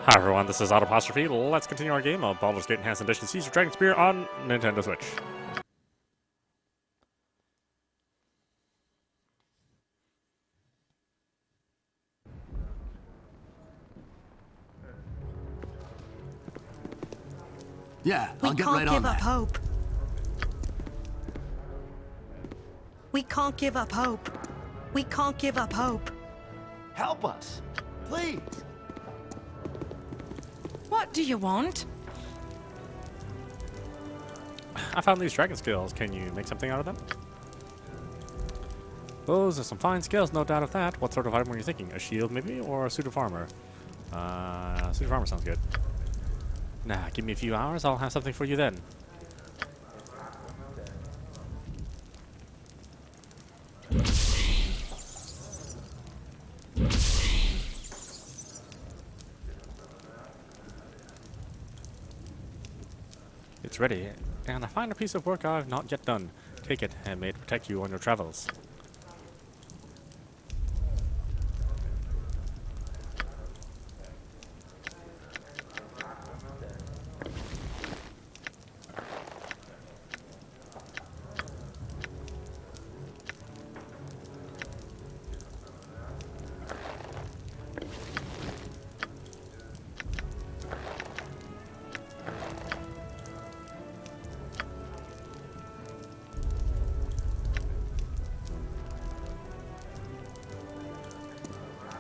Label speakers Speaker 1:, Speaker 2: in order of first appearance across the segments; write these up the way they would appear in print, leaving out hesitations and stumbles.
Speaker 1: Hi everyone, this is audap. Let's continue our game of Baldur's Gate Enhanced Edition Seige of Dragonspear on Nintendo Switch.
Speaker 2: Yeah, I'll get right on
Speaker 3: We can't give up
Speaker 2: that.
Speaker 3: hope. We can't give up hope. We can't give up hope.
Speaker 2: Help us, please.
Speaker 3: What do you want?
Speaker 1: I found these dragon scales. Can you make something out of them? Those are some fine scales, no doubt of that. What sort of item were you thinking? A shield, maybe? Or a suit of armor? Suit of armor sounds good. Nah, give me a few hours, I'll have something for you then. It's ready, and I find a piece of work I've not yet done. Take it, and may it protect you on your travels.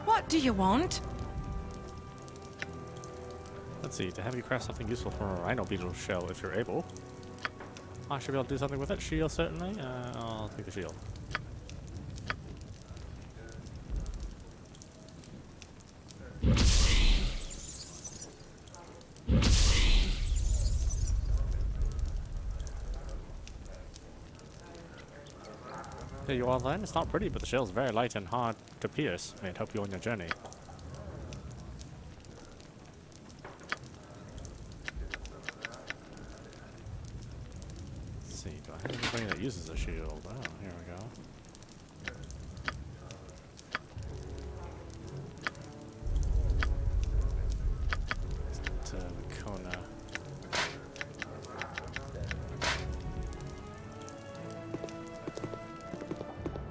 Speaker 3: What do you want?
Speaker 1: Let's see, to have you craft something useful from a rhino beetle shell if you're able. I should be able to do something with it. Shield, certainly. I'll take the shield. There you are then. It's not pretty, but the shell's very light and hard to pierce. May it help you on your journey. Let's see, do I have anybody that uses a shield? Oh, here we go. Kona.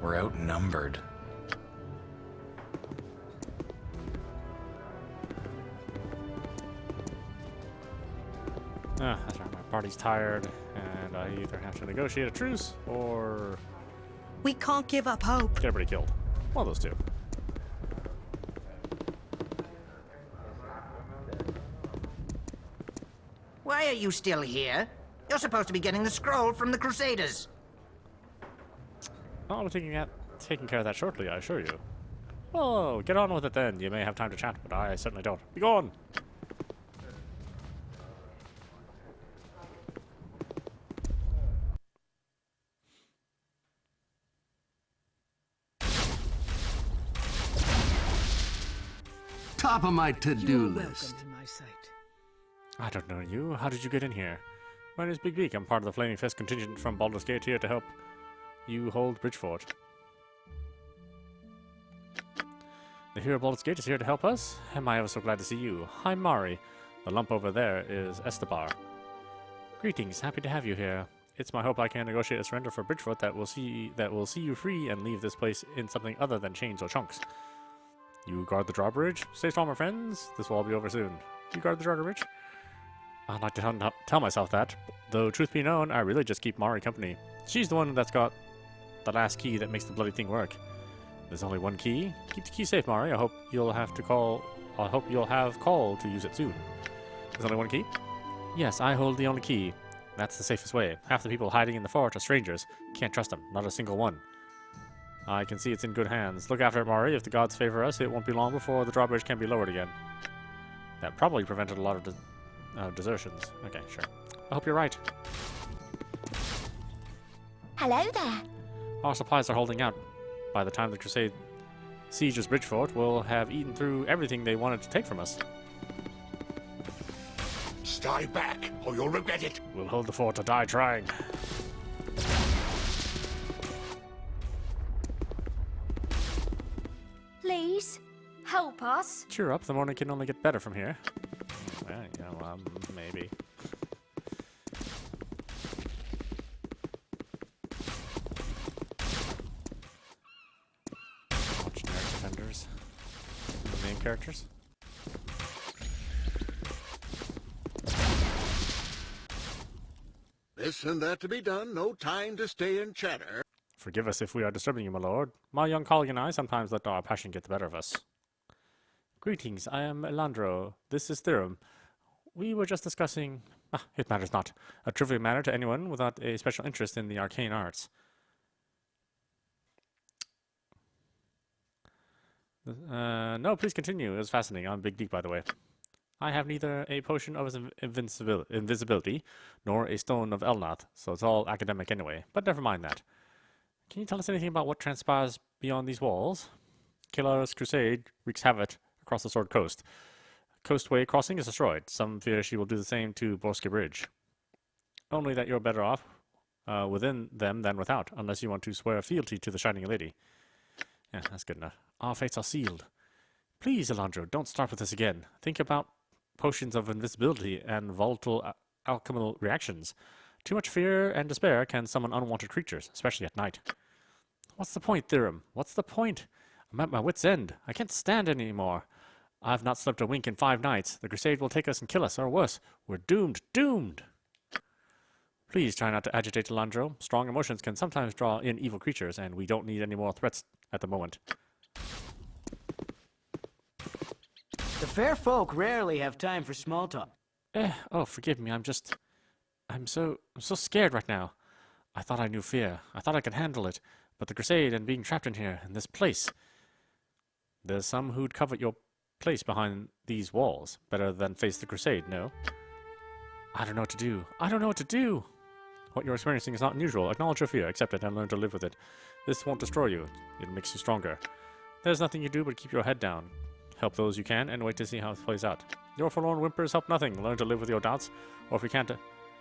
Speaker 4: We're outnumbered.
Speaker 1: That's right. My party's tired, and I either have to negotiate a truce or
Speaker 3: We can't give up hope.
Speaker 1: get everybody killed. One of those two.
Speaker 5: Why are you still here? You're supposed to be getting the scroll from the Crusaders.
Speaker 1: I'll be taking care of that shortly, I assure you. Oh, get on with it then. You may have time to chat, but I certainly don't. Be gone!
Speaker 2: Top of my to-do list.
Speaker 1: I don't know you. How did you get in here? My name is Big Beak. I'm part of the Flaming Fist contingent from Baldur's Gate here to help you hold Bridgefort. The hero of Baldur's Gate is here to help us. Am I ever so glad to see you? Hi, Mari. The lump over there is Estebar. Greetings. Happy to have you here. It's my hope I can negotiate a surrender for Bridgefort that will see you free and leave this place in something other than chains or chunks. You guard the drawbridge? Stay strong, my friends. This will all be over soon. You guard the drawbridge? I'd like to tell myself that, though truth be known, I really just keep Mari company. She's the one that's got the last key that makes the bloody thing work. There's only one key. Keep the key safe, Mari. I hope you'll have call to use it soon. There's only one key? Yes, I hold the only key. That's the safest way. Half the people hiding in the fort are strangers. Can't trust them. Not a single one. I can see it's in good hands. Look after it, Mari. If the gods favor us, it won't be long before the drawbridge can be lowered again. That probably prevented a lot of desertions. Okay, sure. I hope you're right.
Speaker 6: Hello there.
Speaker 1: Our supplies are holding out. By the time the Crusade sieges Bridgefort, we'll have eaten through everything they wanted to take from us.
Speaker 7: Stay back, or you'll regret it.
Speaker 1: We'll hold the fort or die trying.
Speaker 6: Please, help us?
Speaker 1: Cheer up, the morning can only get better from here. Well, you know, maybe. All generic defenders. The main characters.
Speaker 7: This and that to be done, no time to stay and chatter.
Speaker 1: Forgive us if we are disturbing you, my lord. My young colleague and I sometimes let our passion get the better of us. Greetings, I am Elandro. This is Therum. We were just discussing... it matters not. A trivial matter to anyone without a special interest in the arcane arts. No, please continue. It was fascinating. I'm Big Deep, by the way. I have neither a potion of invisibility, nor a stone of Elnath, so it's all academic anyway. But never mind that. Can you tell us anything about what transpires beyond these walls? Kilar's crusade wreaks havoc across the Sword Coast. Coastway Crossing is destroyed. Some fear she will do the same to Borske Bridge. Only that you're better off within them than without, unless you want to swear fealty to the Shining Lady. Yeah, that's good enough. Our fates are sealed. Please, Elandro, don't start with this again. Think about potions of invisibility and volatile alchemical reactions. Too much fear and despair can summon unwanted creatures, especially at night. What's the point, Therum? What's the point? I'm at my wit's end. I can't stand it anymore. I've not slept a wink in 5 nights. The crusade will take us and kill us, or worse. We're doomed. Doomed! Please try not to agitate, Elandro. Strong emotions can sometimes draw in evil creatures, and we don't need any more threats at the moment.
Speaker 8: The fair folk rarely have time for small talk.
Speaker 1: Oh, forgive me. I'm so scared right now. I thought I knew fear. I thought I could handle it. But the crusade and being trapped in here, in this place. There's some who'd covet your place behind these walls. Better than face the crusade, no? I don't know what to do. I don't know what to do! What you're experiencing is not unusual. Acknowledge your fear, accept it, and learn to live with it. This won't destroy you. It makes you stronger. There's nothing you do but keep your head down. Help those you can, and wait to see how it plays out. Your forlorn whimpers help nothing. Learn to live with your doubts, or if you can't,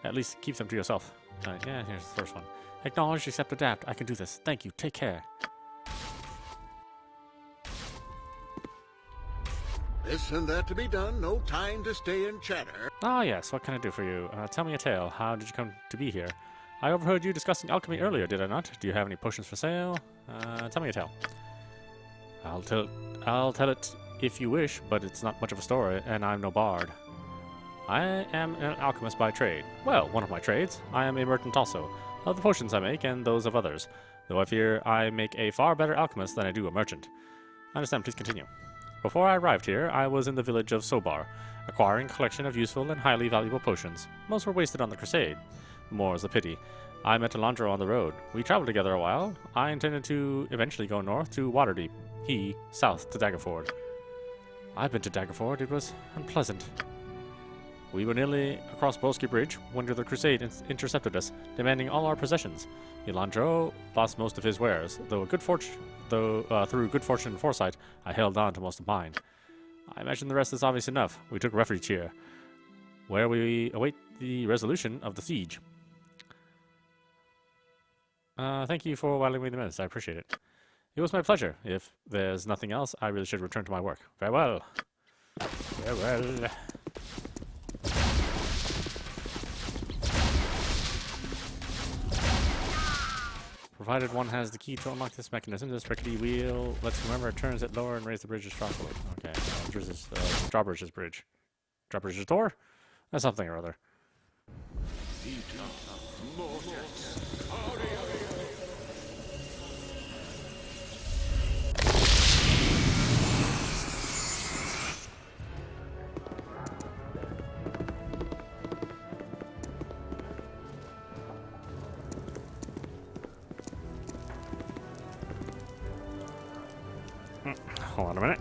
Speaker 1: at least keep them to yourself. Yeah, here's the first one. Acknowledge, accept, adapt. I can do this. Thank you. Take care.
Speaker 7: This and that to be done, no time to stay and chatter.
Speaker 1: Ah, yes. What can I do for you? Tell me a tale. How did you come to be here? I overheard you discussing alchemy earlier, did I not? Do you have any potions for sale? Tell me a tale. I'll tell it if you wish, but it's not much of a story, and I'm no bard. I am an alchemist by trade. Well, one of my trades. I am a merchant also, of the potions I make and those of others, though I fear I make a far better alchemist than I do a merchant. I understand, please continue. Before I arrived here, I was in the village of Sobar, acquiring a collection of useful and highly valuable potions. Most were wasted on the crusade. More is a pity. I met Elandro on the road. We traveled together a while. I intended to eventually go north to Waterdeep. He, south to Daggerford. I've been to Daggerford. It was unpleasant. We were nearly across Borske Bridge when the crusade intercepted us, demanding all our possessions. Elandro lost most of his wares, though through good fortune and foresight, I held on to most of mine. I imagine the rest is obvious enough. We took refuge here, where we await the resolution of the siege. Thank you for whiling away the minutes. I appreciate it. It was my pleasure. If there's nothing else, I really should return to my work. Farewell. Farewell. Provided one has the key to unlock this mechanism, this rickety wheel lets whoever turns it lower and raise the bridge's drawbridge. Okay, drawbridge's bridge. Drawbridge's door? That's something or other. Hold on a minute.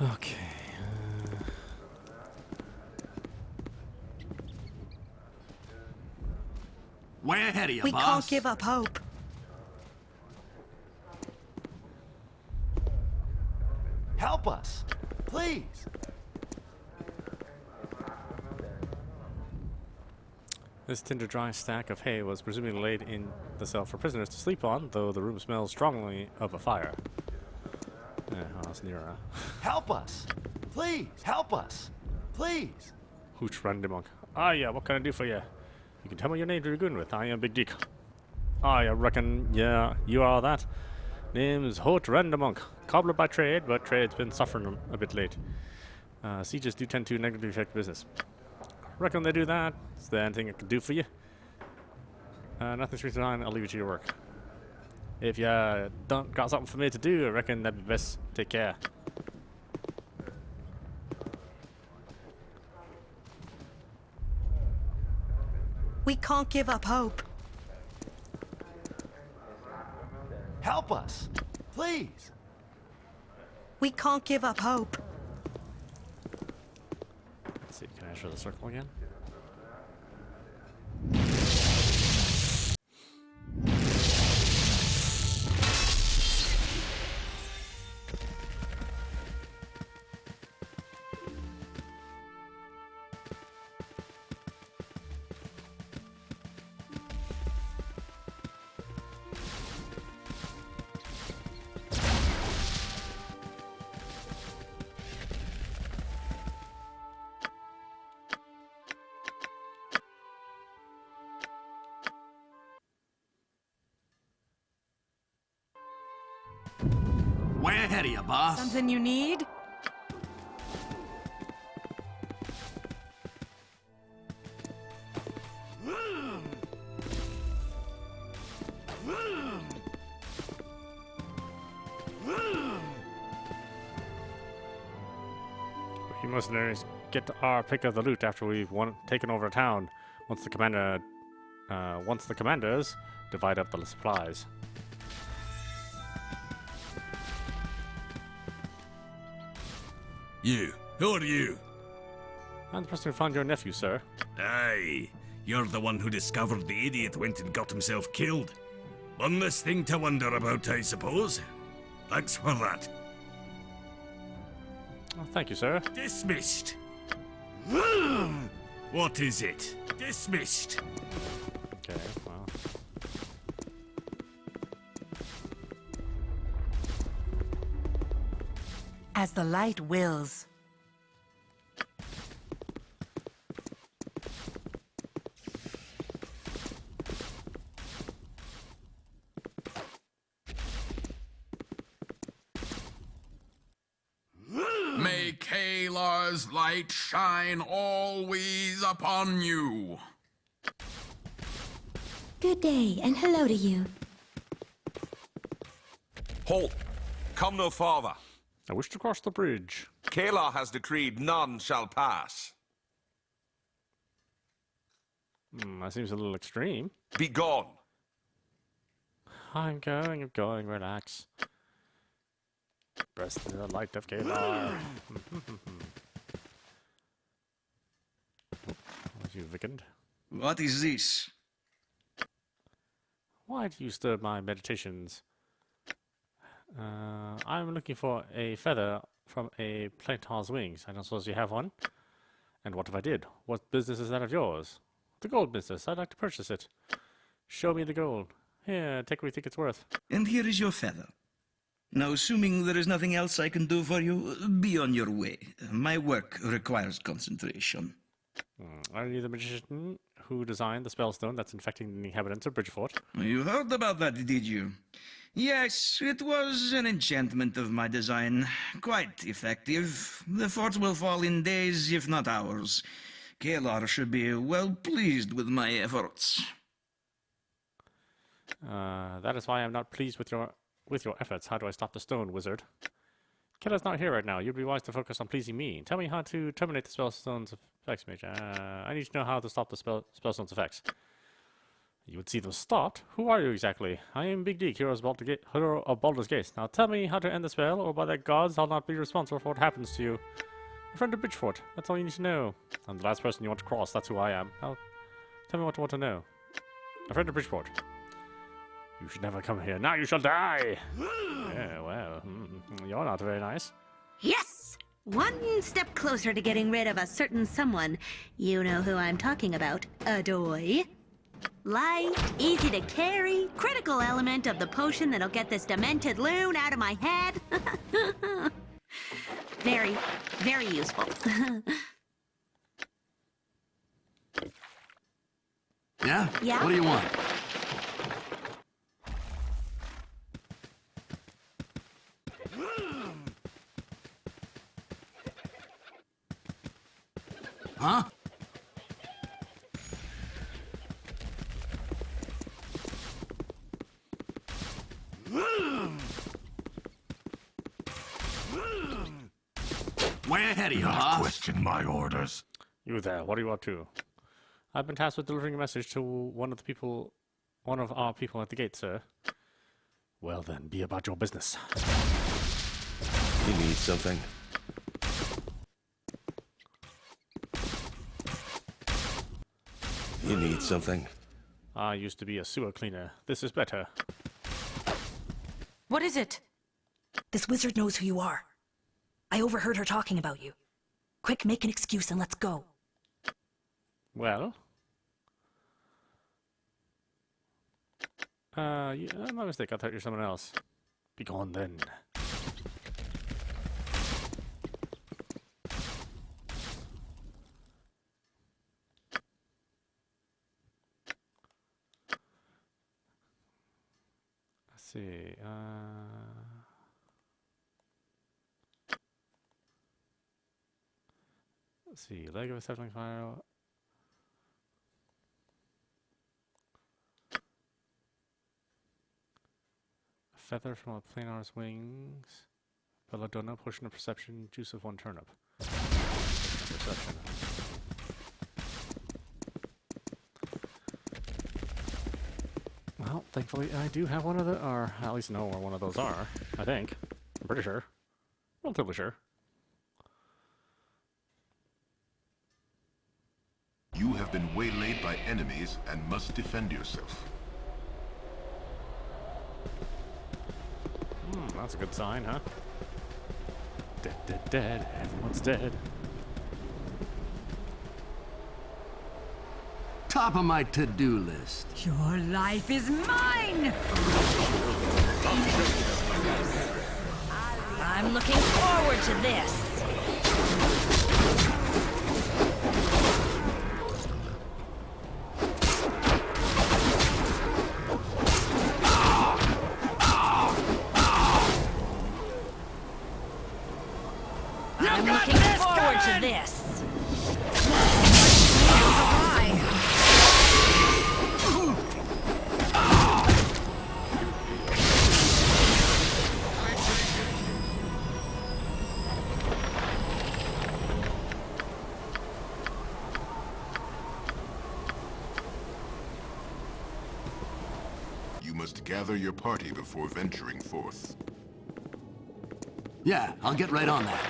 Speaker 1: Okay.
Speaker 2: Way ahead of you,
Speaker 3: We
Speaker 2: boss.
Speaker 3: can't give up hope.
Speaker 2: Help us, please.
Speaker 1: This tinder-dry stack of hay was presumably laid in the cell for prisoners to sleep on, though the room smells strongly of a fire. Yeah, oh, that's nearer.
Speaker 2: Help us, please. Help us, please.
Speaker 1: Hooch Randemonk. Ah, yeah, what can I do for you? You can tell me your name to be good with. I am Big Dick. I reckon, yeah, you are that. Name's Hot Randemonk. Cobbler by trade, but trade's been suffering a bit late. Sieges do tend to negatively affect business. Reckon they do that. Is there anything I can do for you? Nothing straight to mind. I'll leave it to your work. If you don't got something for me to do, I reckon that'd be best. Take care.
Speaker 3: We can't give up hope.
Speaker 2: Help us, please.
Speaker 3: We can't give up hope.
Speaker 1: Let's see, can I show the circle again?
Speaker 2: Way ahead of you, boss.
Speaker 3: Something you need?
Speaker 1: We mercenaries get our pick of the loot after we've taken over a town. Once the commanders divide up the supplies.
Speaker 9: You. Who are you?
Speaker 1: I'm the person who found your nephew, sir.
Speaker 9: Aye. You're the one who discovered the idiot went and got himself killed. One less thing to wonder about, I suppose. Thanks for that.
Speaker 1: Oh, thank you, sir.
Speaker 9: Dismissed. What is it? Dismissed.
Speaker 1: Okay, well.
Speaker 3: As the light wills.
Speaker 10: May Kalar's light shine always upon you.
Speaker 6: Good day, and hello to you.
Speaker 11: Halt! Come no farther.
Speaker 1: I wish to cross the bridge.
Speaker 11: Kalar has decreed none shall pass.
Speaker 1: That seems a little extreme.
Speaker 11: Be gone.
Speaker 1: I'm going, relax. Press the light of Kalar. What you, Vikand?
Speaker 12: What is this?
Speaker 1: Why do you disturb my meditations? I'm looking for a feather from a planetar's wings. I don't suppose you have one? And what if I did? What business is that of yours? The gold business. I'd like to purchase it. Show me the gold. Here, take what you think it's worth.
Speaker 12: And here is your feather. Now, assuming there is nothing else I can do for you, be on your way. My work requires concentration.
Speaker 1: Are you the magician who designed the spellstone that's infecting the inhabitants of Bridgefort?
Speaker 12: You heard about that, did you? Yes, it was an enchantment of my design. Quite effective. The fort will fall in days, if not hours. Kalar should be well pleased with my efforts.
Speaker 1: That is why I'm not pleased with your efforts. How do I stop the stone, wizard? Killer's not here right now. You'd be wise to focus on pleasing me. Tell me how to terminate the spellstone's effects, mage. I need to know how to stop the spellstone's effects. You would see them start? Who are you exactly? I am Big D, hero of Baldur's Gate. Now tell me how to end the spell, or by the gods, I'll not be responsible for what happens to you. A friend of Bridgefort, that's all you need to know. I'm the last person you want to cross, that's who I am. Now, tell me what you want to know. A friend of Bridgefort. You should never come here. Now you shall die! Yeah, well, you're not very nice.
Speaker 6: Yes! One step closer to getting rid of a certain someone. You know who I'm talking about. Adoy. Light, easy to carry, critical element of the potion that'll get this demented loon out of my head. Very, very useful.
Speaker 2: Yeah?
Speaker 6: Yeah?
Speaker 2: What do you want? Huh? Way ahead of you,
Speaker 9: Not
Speaker 2: huh?
Speaker 9: question my orders.
Speaker 1: You there, what do you want to? I've been tasked with delivering a message to one of our people at the gate, sir. Well then, be about your business.
Speaker 11: You need something? You need something?
Speaker 1: I used to be a sewer cleaner. This is better.
Speaker 3: What is it?
Speaker 13: This wizard knows who you are. I overheard her talking about you. Quick, make an excuse and let's go.
Speaker 1: Well? Yeah, my mistake. I thought you were someone else. Be gone then. Let's see, let's see, leg of a settling fire. A feather from a planar's wings. Belladonna, potion of perception, juice of one turnip. Perception. Well, thankfully I do have one of the, or at least know where one of those are, I think. I'm pretty sure. Relatively sure.
Speaker 14: You have been waylaid by enemies and must defend yourself.
Speaker 1: That's a good sign, huh? Dead, dead, dead. Everyone's dead.
Speaker 2: Top of my to-do list.
Speaker 3: Your life is mine!
Speaker 13: I'm looking forward to this. I'm looking forward to this.
Speaker 14: You must gather your party before venturing forth.
Speaker 2: Yeah, I'll get right on that.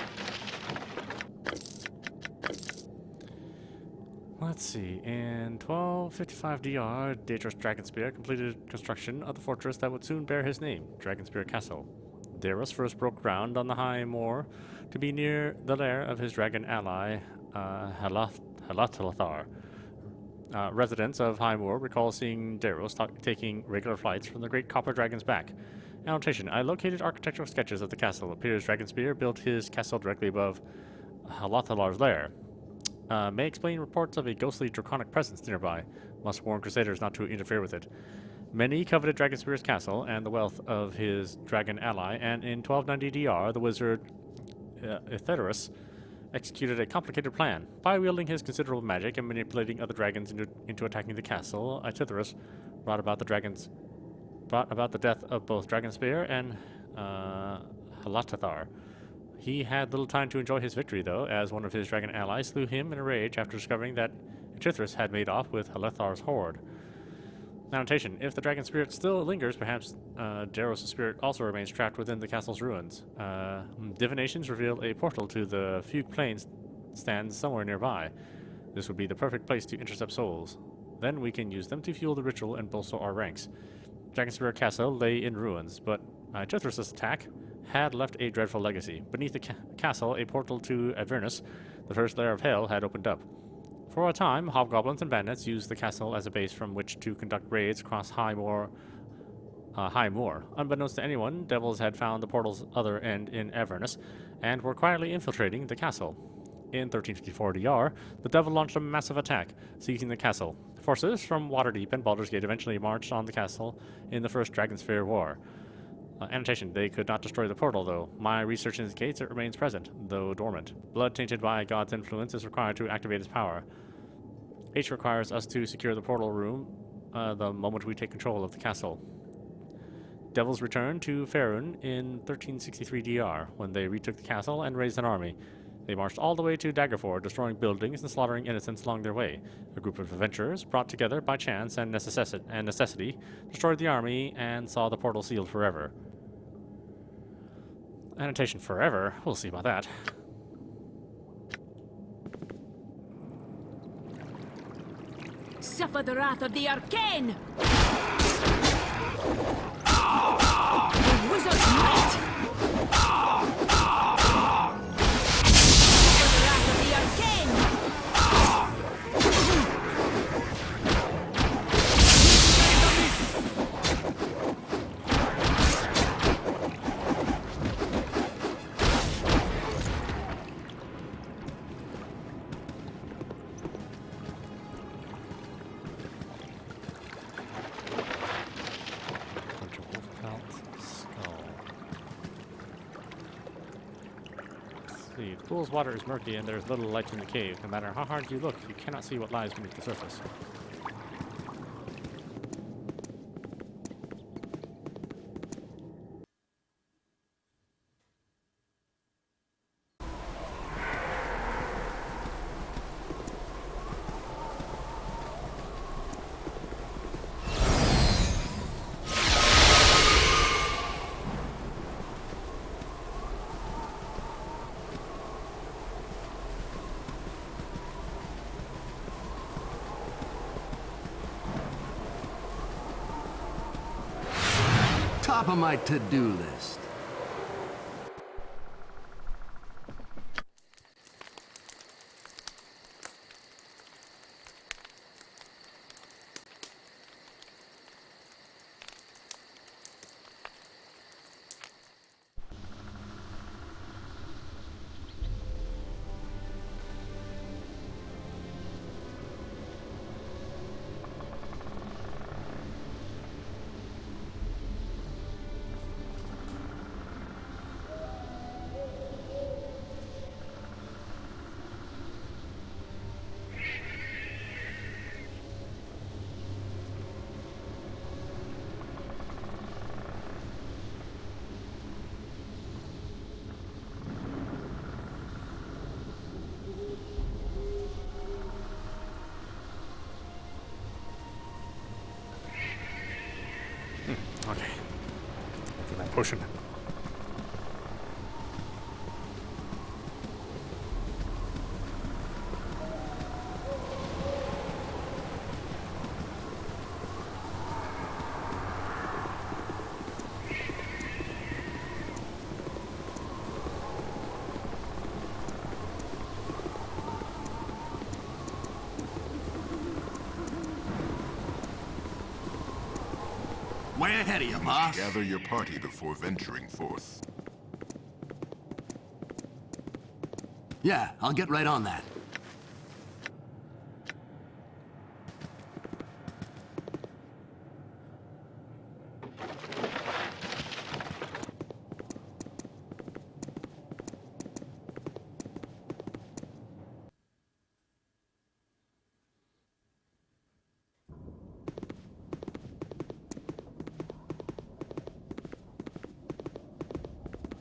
Speaker 1: Let's see, in 1255 DR, Daedrus Dragonspear completed construction of the fortress that would soon bear his name, Dragonspear Castle. Daedrus first broke ground on the high moor to be near the lair of his dragon ally, Halathalathar. Residents of High Moor recall seeing Daedrus taking regular flights from the great copper dragon's back. Annotation, I located architectural sketches of the castle. Appears Dragonspear built his castle directly above Halathalar's lair. May explain reports of a ghostly draconic presence nearby. Must warn Crusaders not to interfere with it. Many coveted Dragonspear's castle and the wealth of his dragon ally, and in 1290 DR, the wizard Etheterus executed a complicated plan. By wielding his considerable magic and manipulating other dragons into attacking the castle, Etheterus brought about the death of both Dragonspear and Halathar. He had little time to enjoy his victory, though, as one of his dragon allies slew him in a rage after discovering that Etheterus had made off with Halathar's horde. Annotation. If the dragon spirit still lingers, perhaps Daros' spirit also remains trapped within the castle's ruins. Divinations reveal a portal to the Fugue Plains stands somewhere nearby. This would be the perfect place to intercept souls. Then we can use them to fuel the ritual and bolster our ranks. Dragonspear Castle lay in ruins, but Jethros' attack had left a dreadful legacy. Beneath the castle, a portal to Avernus, the first lair of hell, had opened up. For a time, hobgoblins and bandits used the castle as a base from which to conduct raids across High Moor. Unbeknownst to anyone, devils had found the portal's other end in Avernus and were quietly infiltrating the castle. In 1354 DR, the devil launched a massive attack, seizing the castle. Forces from Waterdeep and Baldur's Gate eventually marched on the castle in the First Dragonspear War. Annotation. They could not destroy the portal, though. My research indicates it remains present, though dormant. Blood tainted by God's influence is required to activate its power. H requires us to secure the portal room the moment we take control of the castle. Devils returned to Faerun in 1363 DR, when they retook the castle and raised an army. They marched all the way to Daggerford, destroying buildings and slaughtering innocents along their way. A group of adventurers, brought together by chance and necessity, destroyed the army and saw the portal sealed forever. Annotation. Forever? We'll see about that.
Speaker 15: Suffer the wrath of the arcane! The wizard's might! Suffer the wrath of the arcane!
Speaker 1: The pool's water is murky and there is little light in the cave. No matter how hard you look, you cannot see what lies beneath the surface.
Speaker 2: Top of my to-do list.
Speaker 1: Okay. After that potion.
Speaker 2: Way ahead of you, boss.
Speaker 14: Gather your party before venturing forth.
Speaker 2: Yeah, I'll get right on that.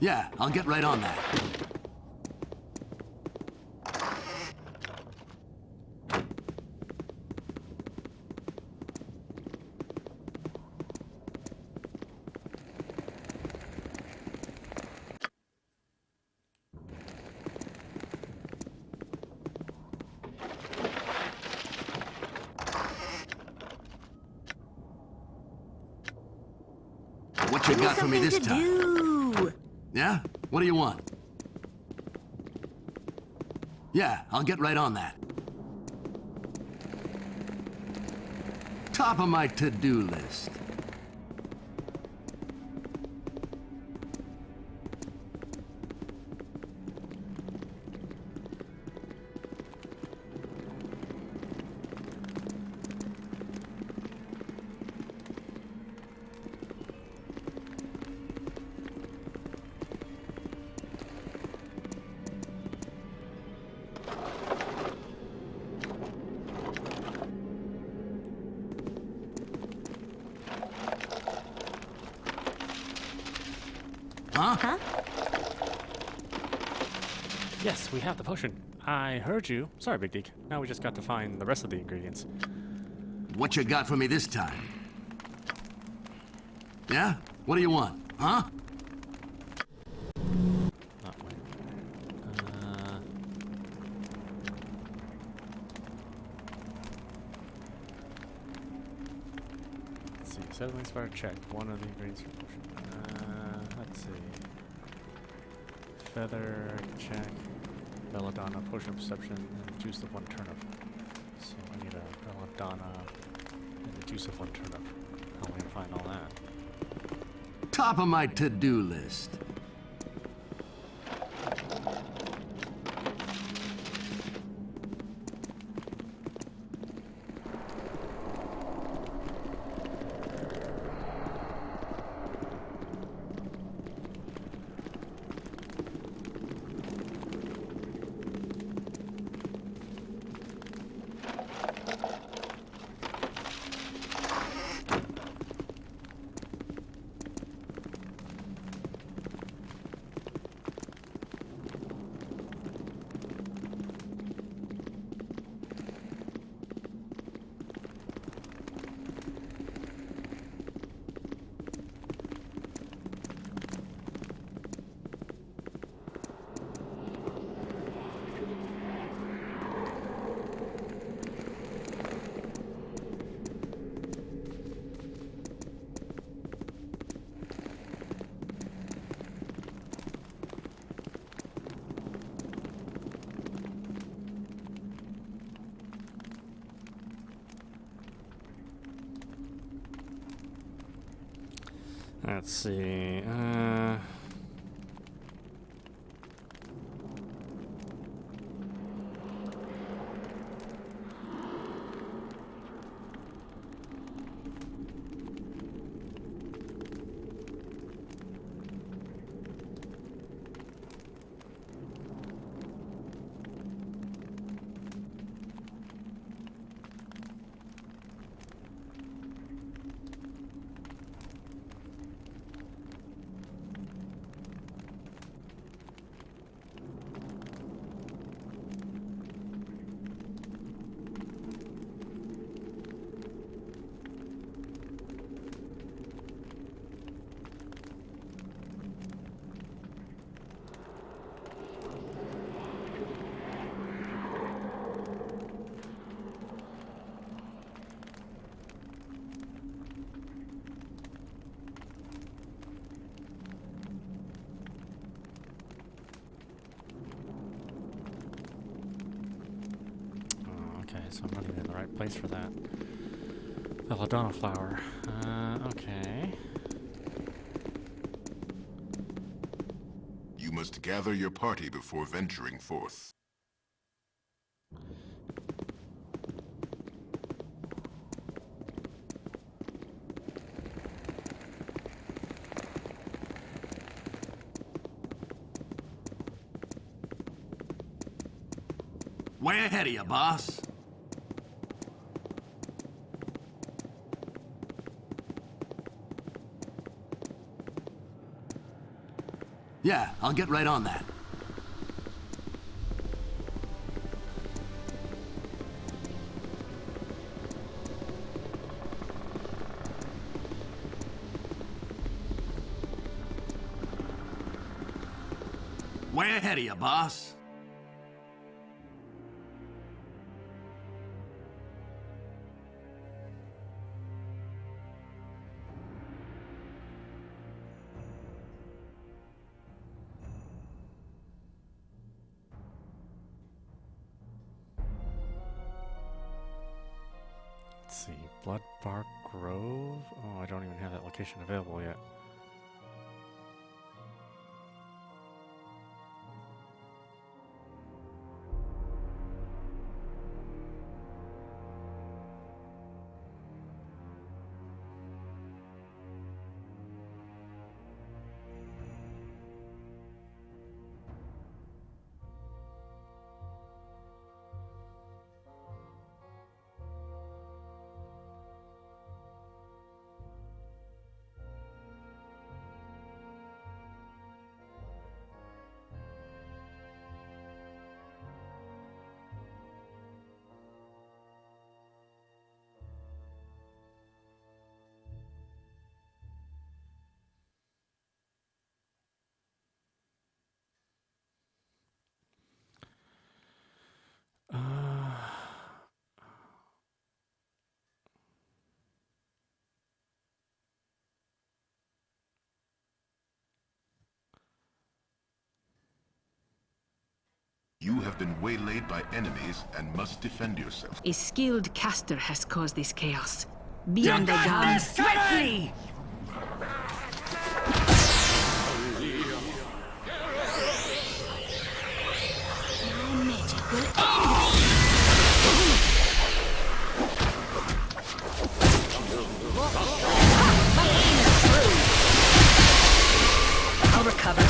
Speaker 2: Yeah, I'll get right on that. What you got for me this time?
Speaker 6: Do.
Speaker 2: Yeah? What do you want? Yeah, I'll get right on that. Top of my to-do list.
Speaker 6: Huh?
Speaker 1: Yes, we have the potion. I heard you. Sorry, Big Deke. Now we just got to find the rest of the ingredients.
Speaker 2: What you got for me this time? Yeah? What do you want? Huh?
Speaker 1: Oh, wait. Let's see. Settling inspire check. One of the ingredients for potion. Let's see. Feather check. Belladonna, potion of perception, and juice of one turnip. So I need a belladonna and the juice of one turnip. How am I gonna find all that?
Speaker 2: Top of my to-do list.
Speaker 1: Let's see. So I'm not even in the right place for that. Belladonna flower. Okay.
Speaker 14: You must gather your party before venturing forth.
Speaker 2: Way ahead of you, boss. Yeah, I'll get right on that. Way ahead of you, boss.
Speaker 1: Bloodbark Grove? Oh, I don't even have that location available yet.
Speaker 14: You have been waylaid by enemies and must defend yourself.
Speaker 15: A skilled caster has caused this chaos. Beyond the gun, swiftly! My magic will end! My aim is true! I'll recover.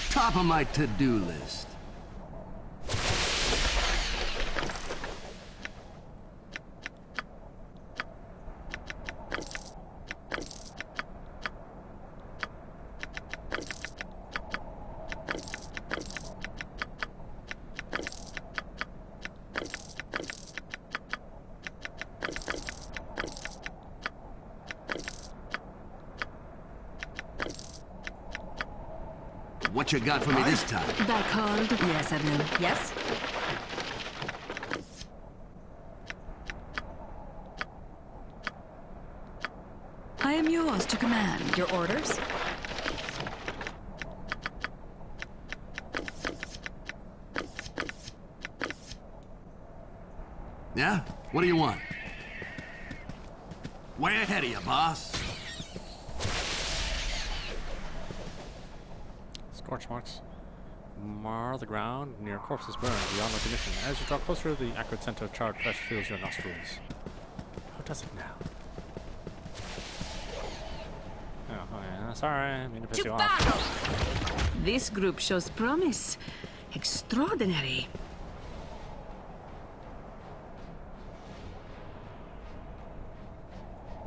Speaker 2: Top of my to-do list. What you got for me this time?
Speaker 15: Back hold. Yes, Evelyn. Yes?
Speaker 13: I am yours to command. Your orders?
Speaker 2: Yeah? What do you want? Way ahead of you, boss.
Speaker 1: Scorch marks mar the ground near corpses burned beyond recognition. As you draw closer, the acrid scent of charred flesh fills your nostrils. How does it now? Oh yeah, sorry, I mean to piss you off.
Speaker 15: This group shows promise. Extraordinary.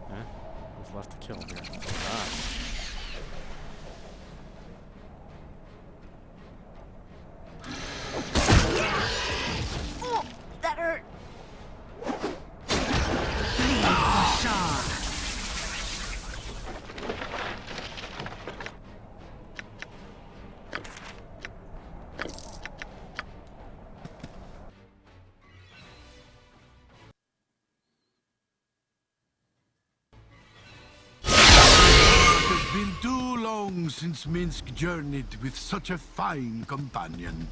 Speaker 1: Who's left to kill here? Ah.
Speaker 6: Oh, that hurt.
Speaker 7: It's been too long since Minsk journeyed with such a fine companion.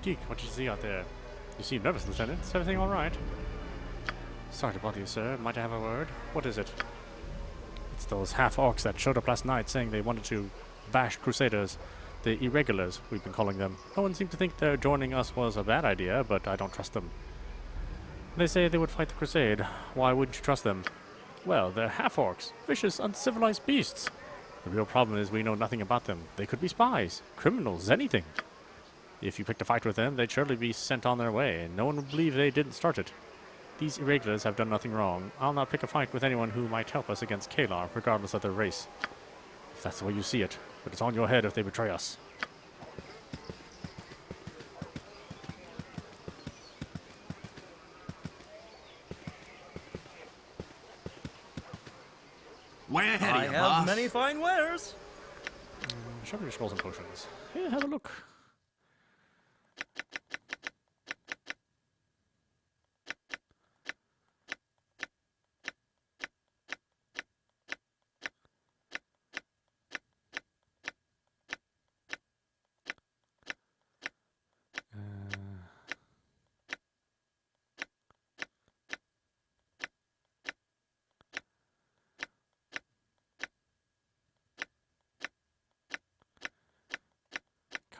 Speaker 1: Geek, what did you see out there? You seem nervous, Lieutenant. Is everything all right? Sorry to bother you, sir. Might I have a word? What is it? It's those half-orcs that showed up last night saying they wanted to bash Crusaders. The irregulars, we've been calling them. No one seemed to think their joining us was a bad idea, but I don't trust them. They say they would fight the Crusade. Why wouldn't you trust them? Well, they're half-orcs. Vicious, uncivilized beasts. The real problem is we know nothing about them. They could be spies, criminals, anything. If you picked a fight with them, they'd surely be sent on their way, and no one would believe they didn't start it. These irregulars have done nothing wrong. I'll not pick a fight with anyone who might help us against Kalar, regardless of their race. If that's the way you see it, but it's on your head if they betray us.
Speaker 2: Way ahead of you,
Speaker 16: I have many fine wares.
Speaker 1: Show me your scrolls and potions. Here, have a look.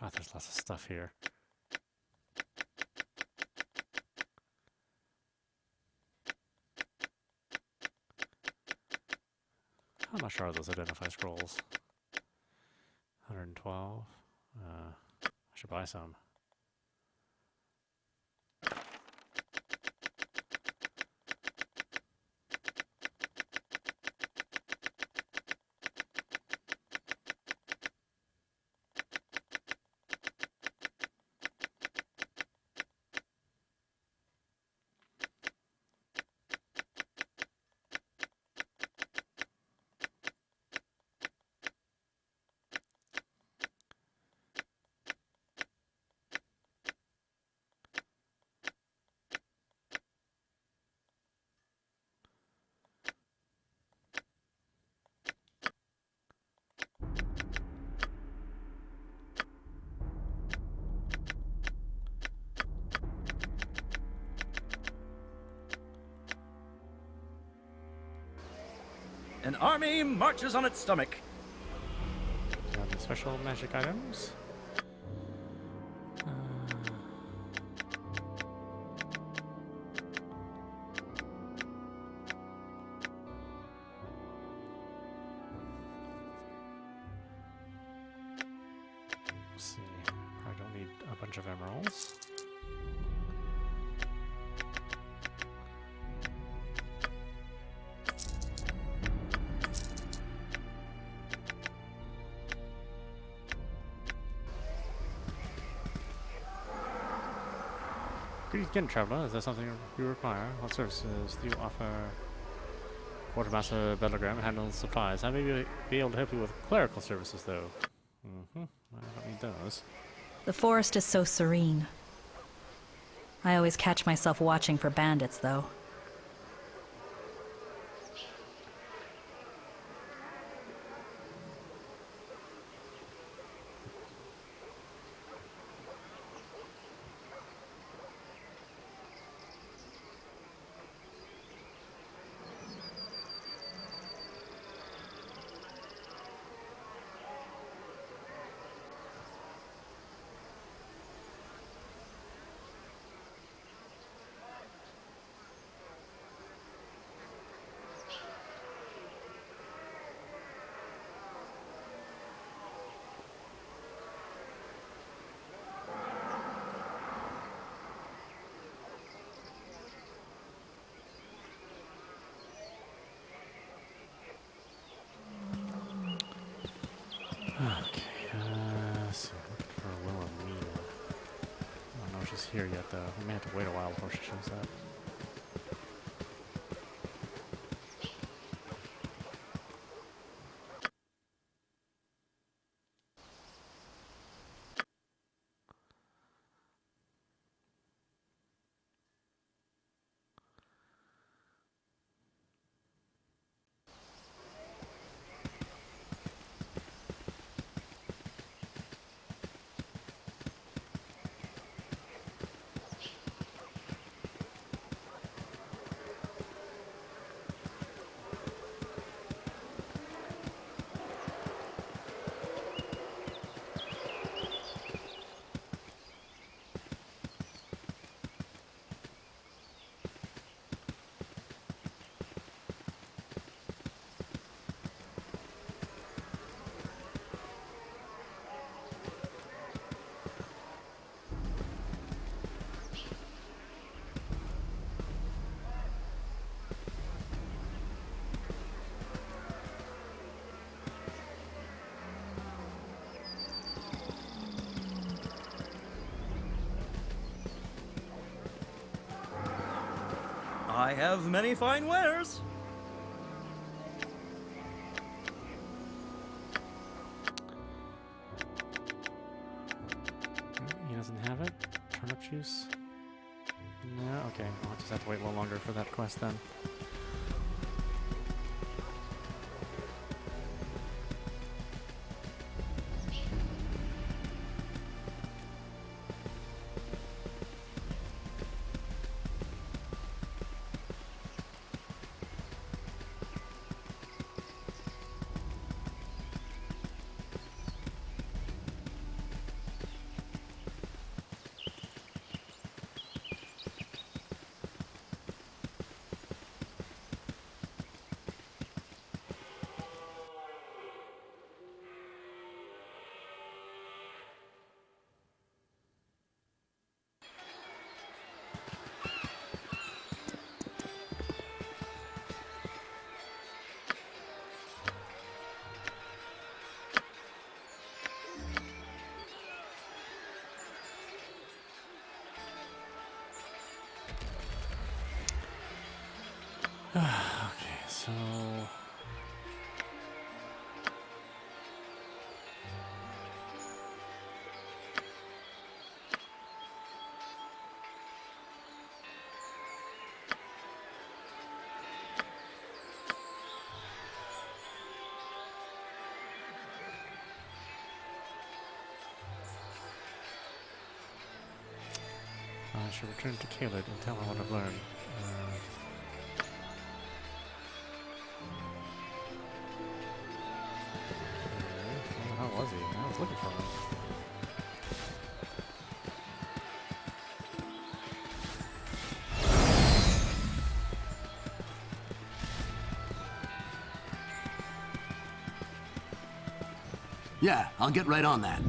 Speaker 1: God, there's lots of stuff here. How much are those identify scrolls? 112. I should buy some.
Speaker 16: An army marches on its stomach.
Speaker 1: The special magic items. Let's see. I don't need a bunch of emeralds. Greetings again, traveler. Is there something you require? What services do you offer? Quartermaster Baldur handles supplies. I may be able to help you with clerical services, though. I don't need those.
Speaker 13: The forest is so serene. I always catch myself watching for bandits, though. Okay, so looking for Wilhelmina. I don't know if she's here yet, though. We may have to wait a while before she shows up.
Speaker 16: I have many fine wares.
Speaker 1: He doesn't have it. Turnip juice. No, okay. I'll just have to wait a little longer for that quest then. Okay, so... I should return to Caled and tell her what I've learned. How was he? I was looking for him.
Speaker 2: Yeah, I'll get right on that.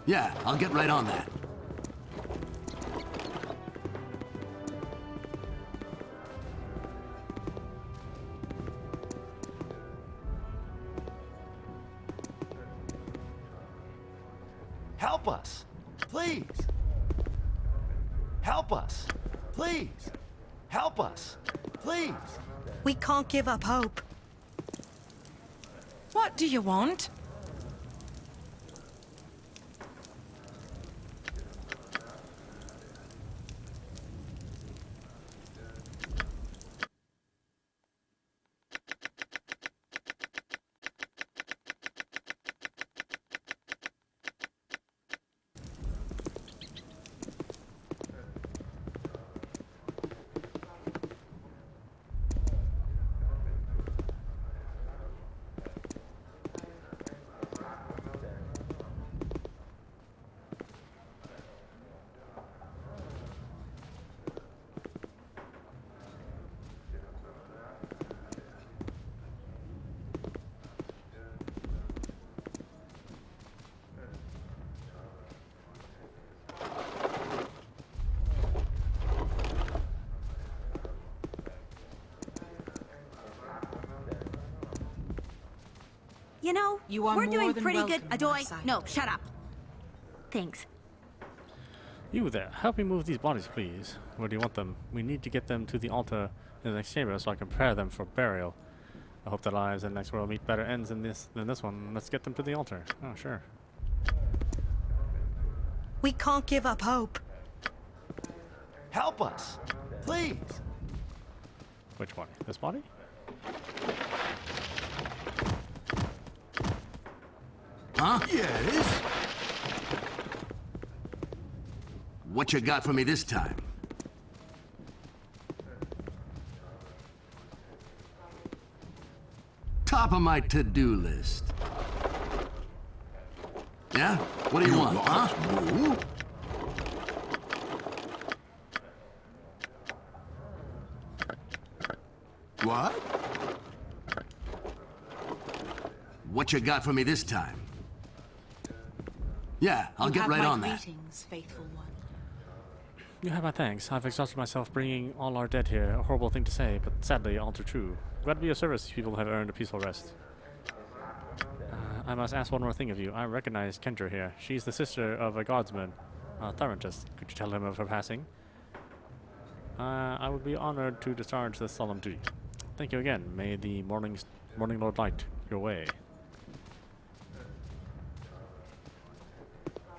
Speaker 2: Yeah, I'll get right on that.
Speaker 17: Help us! Please! Help us! Please! Help us! Please!
Speaker 3: We can't give up hope.
Speaker 18: What do you want?
Speaker 6: You know,
Speaker 18: You are
Speaker 6: we're
Speaker 18: more
Speaker 6: doing
Speaker 18: than
Speaker 6: pretty good.
Speaker 18: welcome, my
Speaker 6: Adoy,
Speaker 18: sire.
Speaker 6: no, shut up. Thanks.
Speaker 1: You there, help me move these bodies, please. Where do you want them? We need to get them to the altar in the next chamber so I can prepare them for burial. I hope that lives in the next world meet better ends than this one. Let's get them to the altar. Oh, sure.
Speaker 3: We can't give up hope.
Speaker 17: Help us! Please!
Speaker 1: Which body? This body?
Speaker 2: Huh?
Speaker 17: Yes?
Speaker 2: What you got for me this time? Top of my to-do list. Yeah? What do you want, huh?
Speaker 17: What?
Speaker 2: What you got for me this time? Yeah, I'll get right on that.
Speaker 18: Greetings, faithful one.
Speaker 1: You have my thanks. I've exhausted myself bringing all our dead here. A horrible thing to say, but sadly all too true. Glad to be of service. These people have earned a peaceful rest. I must ask one more thing of you. I recognize Kendra here. She's the sister of a guardsman, Thaurentus. Could you tell him of her passing? I would be honored to discharge this solemn duty. Thank you again. May the morning Lord light your way.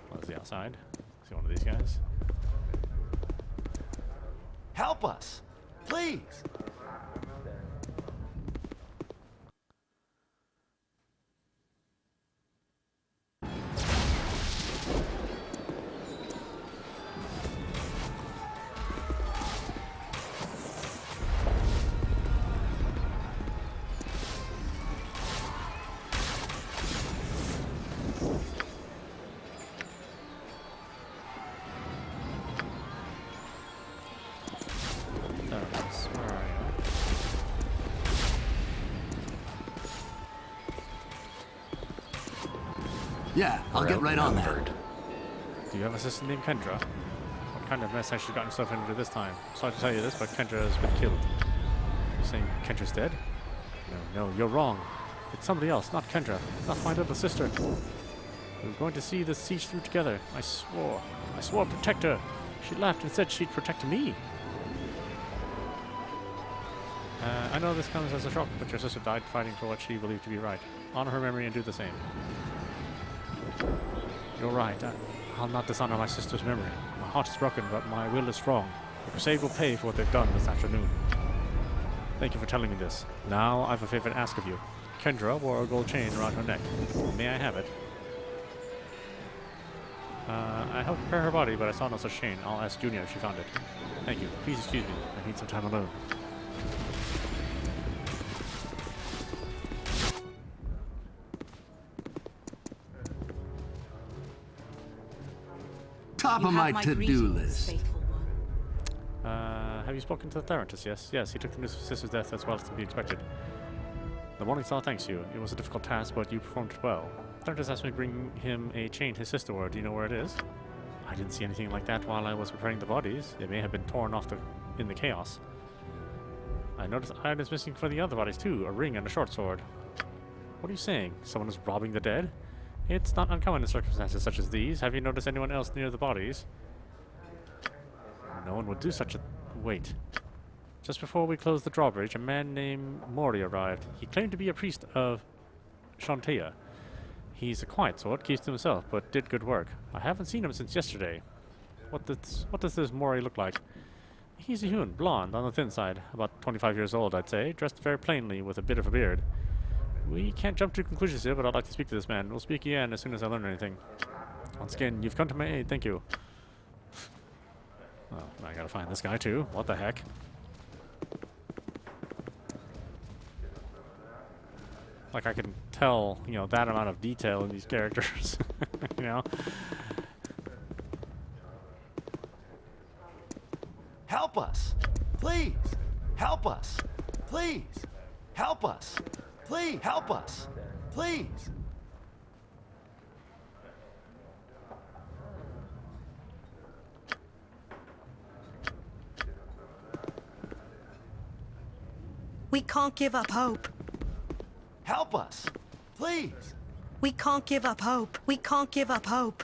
Speaker 1: What's the outside? See one of these guys?
Speaker 17: Help us! Please!
Speaker 2: Yeah, I'll get right on that.
Speaker 1: Do you have a sister named Kendra? What kind of mess has she gotten herself into this time? Sorry to tell you this, but Kendra has been killed. You're saying Kendra's dead? No, you're wrong. It's somebody else, not Kendra. Not my little sister. We were going to see this siege through together. I swore I'd protect her. She laughed and said she'd protect me. I know this comes as a shock, but your sister died fighting for what she believed to be right. Honor her memory and do the same. You're right. I'll not dishonor my sister's memory. My heart is broken, but my will is strong. The Crusade will pay for what they've done this afternoon. Thank you for telling me this. Now, I've a favor to ask of you. Kendra wore a gold chain around her neck. May I have it? I helped prepare her body, but I saw no such chain. I'll ask Junia if she found it. Thank you. Please excuse me. I need some time alone.
Speaker 2: Top of my to-do list.
Speaker 1: Have you spoken to Thaurentus? Yes, he took the news of sister's death as well as to be expected. The Morning Star thanks you. It was a difficult task, but you performed it well. Thaurentus asked me to bring him a chain his sister wore. Do you know where it is? I didn't see anything like that while I was preparing the bodies. It may have been torn off in the chaos. I noticed items missing for the other bodies too, a ring and a short sword. What are you saying? Someone is robbing the dead? It's not uncommon in circumstances such as these. Have you noticed anyone else near the bodies? No one would do such a... Wait. Just before we closed the drawbridge, a man named Mori arrived. He claimed to be a priest of Shantea. He's a quiet sort, keeps to himself, but did good work. I haven't seen him since yesterday. What does this Mori look like? He's a human, blonde, on the thin side. About 25 years old, I'd say. Dressed very plainly, with a bit of a beard. We can't jump to conclusions here, but I'd like to speak to this man. We'll speak again as soon as I learn anything. Once again, you've come to my aid. Thank you. Oh, I gotta find this guy too. What the heck? Like I can tell, you know, that amount of detail in these characters. You know?
Speaker 17: Help us! Please! Help us! Please! Help us! Please! Help us! Please!
Speaker 3: We can't give up hope.
Speaker 17: Help us! Please!
Speaker 3: We can't give up hope. We can't give up hope.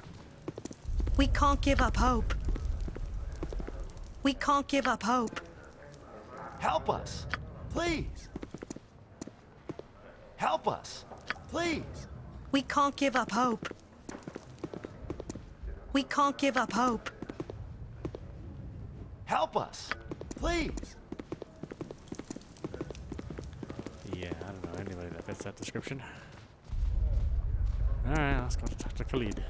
Speaker 3: We can't give up hope. We can't give up hope.
Speaker 17: Help us! Please! Help us! Please!
Speaker 3: We can't give up hope. We can't give up hope.
Speaker 17: Help us! Please!
Speaker 1: Yeah, I don't know anybody that fits that description. Alright, let's go to talk to Khalid.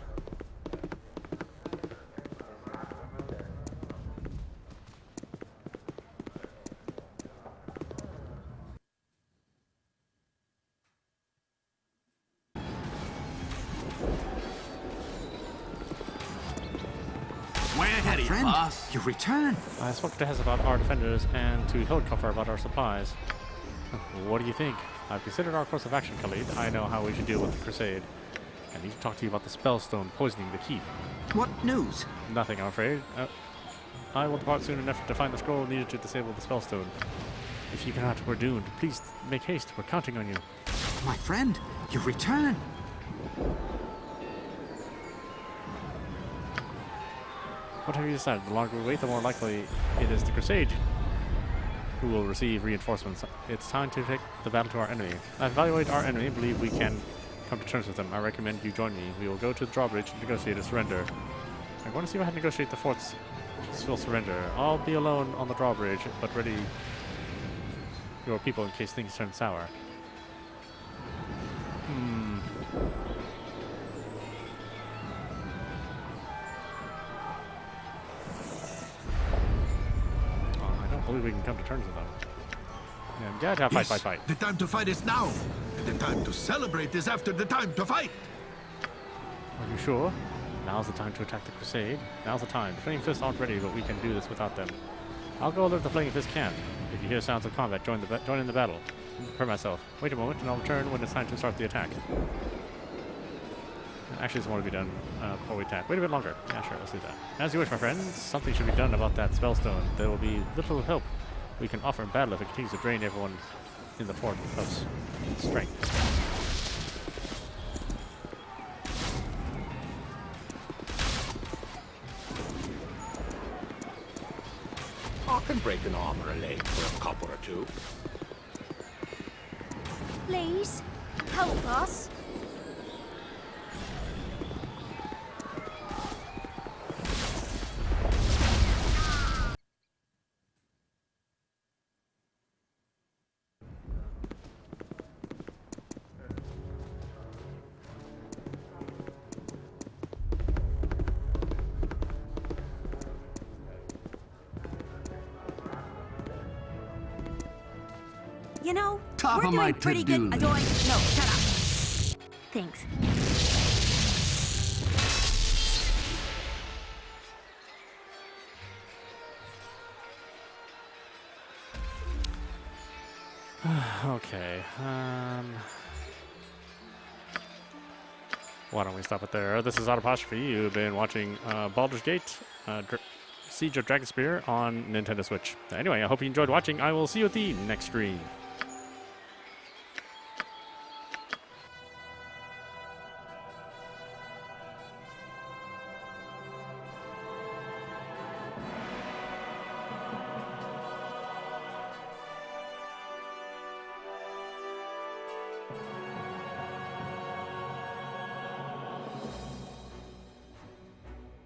Speaker 2: Way ahead of you, boss.
Speaker 17: You return!
Speaker 1: I spoke to Hess about our defenders and to Hildkoffer about our supplies. What do you think? I've considered our course of action, Khalid. I know how we should deal with the Crusade. I need to talk to you about the Spellstone poisoning the keep.
Speaker 5: What news?
Speaker 1: Nothing, I'm afraid. I will depart soon enough to find the scroll needed to disable the spellstone. If you cannot, we're doomed. Please make haste. We're counting on you.
Speaker 18: My friend, you return.
Speaker 1: What have you decided? The longer we wait, the more likely it is the Crusade who will receive reinforcements. It's time to take the battle to our enemy. I evaluate our enemy and believe we can come to terms with them. I recommend you join me. We will go to the drawbridge and negotiate a surrender. I'm going to see if I can negotiate the fort's full surrender. I'll be alone on the drawbridge, but ready your people in case things turn sour. I don't believe we can come to terms with them. Yeah, fight.
Speaker 7: The time to fight is now. The time to celebrate is after the time to fight.
Speaker 1: Are you sure? Now's the time to attack the Crusade. Now's the time. The Flaming Fists aren't ready, but we can do this without them. I'll go alert the Flaming Fist camp. If you hear sounds of combat, join in the battle. Prepare myself. Wait a moment, and I'll return when it's time to start the attack. Actually, this one will be done before we attack. Wait a bit longer. Yeah, sure, let's do that. As you wish, my friends. Something should be done about that spellstone. There will be little help we can offer in battle if it continues to drain everyone in the fort of strength.
Speaker 17: I can break an arm or a leg for a copper or two.
Speaker 19: Please, help us. You know,
Speaker 2: Top
Speaker 19: we're
Speaker 2: of my
Speaker 19: doing pretty good.
Speaker 2: to-do list.
Speaker 19: No, shut up. Thanks.
Speaker 1: Okay. Why don't we stop it there? This is Autopostrophe. You've been watching Baldur's Gate, Siege of Dragonspear on Nintendo Switch. Anyway, I hope you enjoyed watching. I will see you at the next stream.